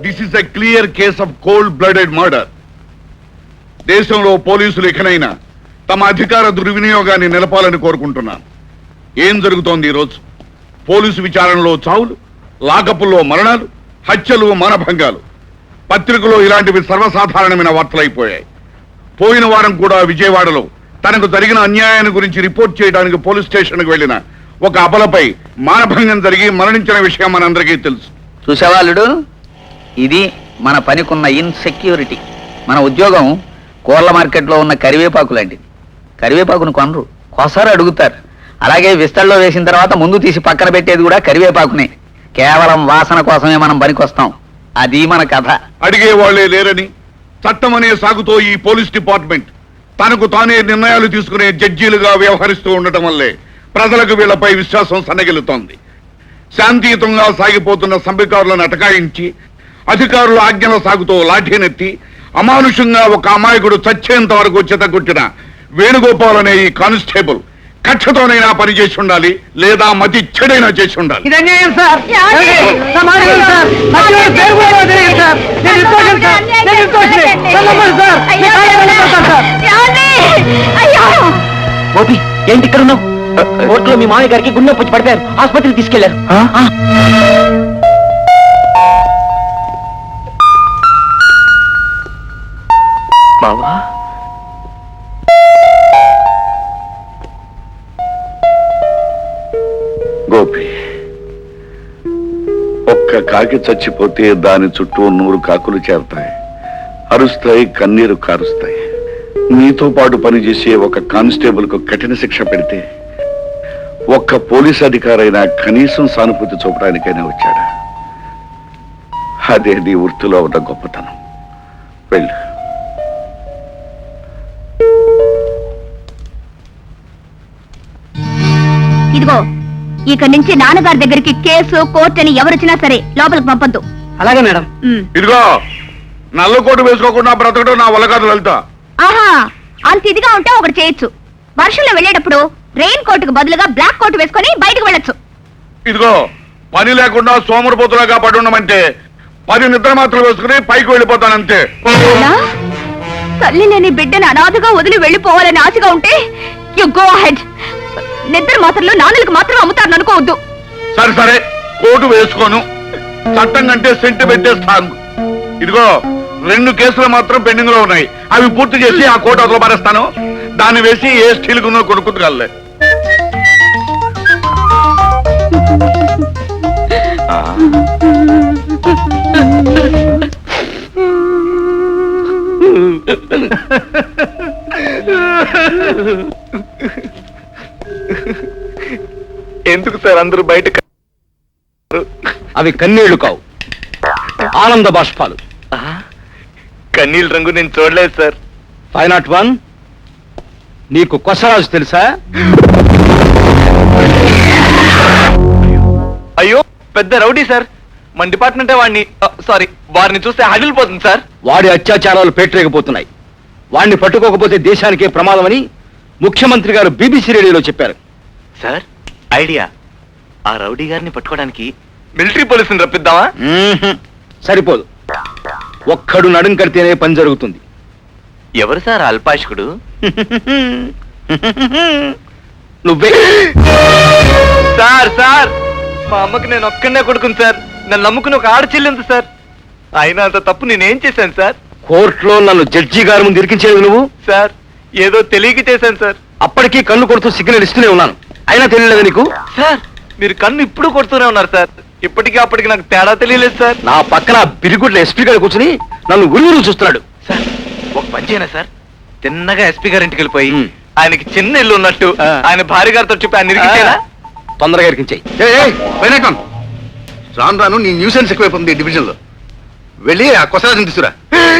This is a clear case of cold blooded murder. దేశంలో పోలీసులు ఇకనైనా తమ అధికార దుర్వినియోగాన్ని నిలపాలని కోరుకుంటున్నాను. ఏం జరుగుతోంది ఈరోజు? పోలీసు విచారణలో చావులు, లాకపుల్లో మరణాలు, హత్యలు, మానభంగాలు. పత్రికలో ఇలాంటివి సర్వసాధారణమైన వార్తలైపోయాయి. పోయిన వారం కూడా విజయవాడలో తనకు జరిగిన అన్యాయాన్ని గురించి రిపోర్ట్ చేయడానికి పోలీస్ స్టేషన్కు వెళ్లిన ఒక అబలపై మానభంగం జరిగి మరణించిన విషయం మనందరికీ తెలుసు. చూసేవాళ్ళుడు, ఇది మన పనికున్న ఇన్సెక్యూరిటీ. మన ఉద్యోగం కోళ్ల మార్కెట్లో ఉన్న కరివేపాకు లాంటిది. కరివేపాకును కొనరు, కొసారు అడుగుతారు. అలాగే విస్తళ్ళలో వేసిన తర్వాత ముందు తీసి పక్కన పెట్టేది కూడా కరివేపాకునే. కేవలం వాసన కోసమే మనం పనికొస్తాం. అది మన కథ. అడిగే వాళ్లే లేరని చట్టం అనే సాగుతో ఈ పోలీస్ డిపార్ట్మెంట్ తనకు తానే నిర్ణయాలు తీసుకునే జడ్జీలుగా వ్యవహరిస్తూ ఉండటం వల్లే ప్రజలకు వీళ్లపై విశ్వాసం సన్నగిలుతోంది. శాంతియుతంగా సాగిపోతున్న సంబికారులను అటకాయించి అధికారుల ఆజ్ఞల సాగుతో లాఠీనెత్తి అమానుషంగా ఒక అమాయకుడు చచ్చేంత వరకు చితగొట్టిన వేణుగోపాల్ అనే ఈ కానిస్టేబుల్ కక్షతోనైనా పనిచేసి ఉండాలి, లేదా మతి చెడైనా చేసి ఉండాలి. ఏంటి ఇక్కడ ఉన్నావు? కోర్టులో మీ మామయ్య గారికి గుండె నొప్పి పడిపోయారు, ఆసుపత్రికి తీసుకెళ్లారు. బావా, గోపి, ఒక్క కాకి చచ్చిపోతే దాని చుట్టూ 100 కాకులు చేరతాయి, అరుస్తాయి, కన్నీరు కారుస్తాయి. నీతో పాటు పనిచేసే ఒక కానిస్టేబుల్ కు కఠిన శిక్ష పెడితే ఒక్క పోలీస్ అధికారైనా కనీసం సానుభూతి చూపడానికైనా వచ్చాడా? అదే నీ వృత్తిలో ఉన్న గొప్పతనం. వెళ్ళు. ఇదిగో, ఇక్కడి నుంచి నాన్నగారి దగ్గరికి కేసు, కోర్టు అని ఎవరొచ్చినా సరే లోపలికి పంపొద్దు. అలాగే మేడం. ఇదిగో, నల్ల కోటు వేసుకోకుండా బ్రతకడం నా వల్ల కాదు లలిత. ఆహా, అంత ఇదిగా ఉంటే ఒకటి చేయొచ్చు. వర్షంలో వెళ్ళేటప్పుడు రెయిన్ కోటుకు బదులుగా బ్లాక్ కోట్ వేసుకొని బయటకు వెళ్ళొచ్చు. ఇదిగో, పని లేకుండా సోమరిపోతులాగా పడి ఉండమంటే 10 నిద్ర మాత్రలు వేసుకుని పైకి వెళ్ళిపోతానంతే. తల్లి లేని బిడ్డను అనాథగా వదిలి వెళ్ళిపోవాలని ఆశగా ఉంటే యు గో అహెడ్. నిద్ర మాత్రలు నాన్నలకు మాత్రం అమ్ముతారని అనుకోవద్దు. సరే సరే, కోటు వేసుకోను. చట్టం కంటే సెంటిమెంటే స్ట్రాంగ్. ఇదిగో, 2 కేసులు మాత్రం పెండింగ్ లో ఉన్నాయి. అవి పూర్తి చేసి ఆ కోట అదలో పారేస్తాను. దాన్ని వేసి ఏ స్టీల్ గున్నో కొనుక్కుంటుకెళ్ళలే. ఎందుకు సార్ అందరూ బయట? అవి కన్నీళ్లు కావు, ఆనంద బాష్పాలు. కన్నీళ్ళ రంగు నేను చూడలేదు సార్. 501, నీకు కొసరాజు తెలుసా? అయ్యో, పెద్ద రౌడీ సార్. మన డిపార్ట్మెంటే వారిని చూస్తే హడిలిపోతుంది సార్. వాడి అత్యాచారాలు పేటరేగిపోతున్నాయి. వాడిని పట్టుకోకపోతే దేశానికే ప్రమాదమని ముఖ్యమంత్రి గారు BBC రేడియోలో చెప్పారు. Sir, idea. ఆ రౌడీ గారిని పట్టుకోవడానికి మిలిటరీ పోలీసుని రప్పిద్దామా? సరిపోదు. ఒక్కడు నడుం కడితేనే పని జరుగుతుంది. ఎవరు సార్ అల్పాషకుడు? నువ్వే. సార్ సార్, మా అమ్మకి నేను ఒక్కడే కొడుకుని సార్. నన్ను నమ్ముకుని ఒక ఆడచెల్లింది సార్. అయినా అంత తప్పు నేనేం చేశాను సార్? కోర్టులో నన్ను జడ్జి గారి ముందు ఇరికించేది నువ్వు. సార్, ఏదో తెలియక చేశాను సార్. అప్పటికీ కన్ను కొడుతూ సిగ్నల్ ఇస్తూనే ఉన్నాను, అయినా తెలియలేదు నీకు. సార్, మీరు కన్ను ఇప్పుడు కొడుతూనే ఉన్నారు సార్. ఇప్పటికీ అప్పటికి నాకు తేడా తెలియలేదు సార్. నా పక్కన బిరిగుడ్ల ఎస్పీ గారు కూర్చుని నన్ను ఉరువురు చూస్తున్నాడు. సార్, ఒక పని చేయనా సార్? తిన్నగా ఎస్పీ గారి ఇంటికి వెళ్ళిపోయి ఆయనకి చిన్న ఇల్లు ఉన్నట్టు ఆయన భార్య గారితో చెప్పి ఆయన ఇరికించేనా? తొందరగా ఇరికించాయి. రాను రాను నీ న్యూసెన్స్ ఎక్కువైపోతుంది డివిజన్ లో. వెళ్ళి ఆ కొసరాజుని తీసుకురా.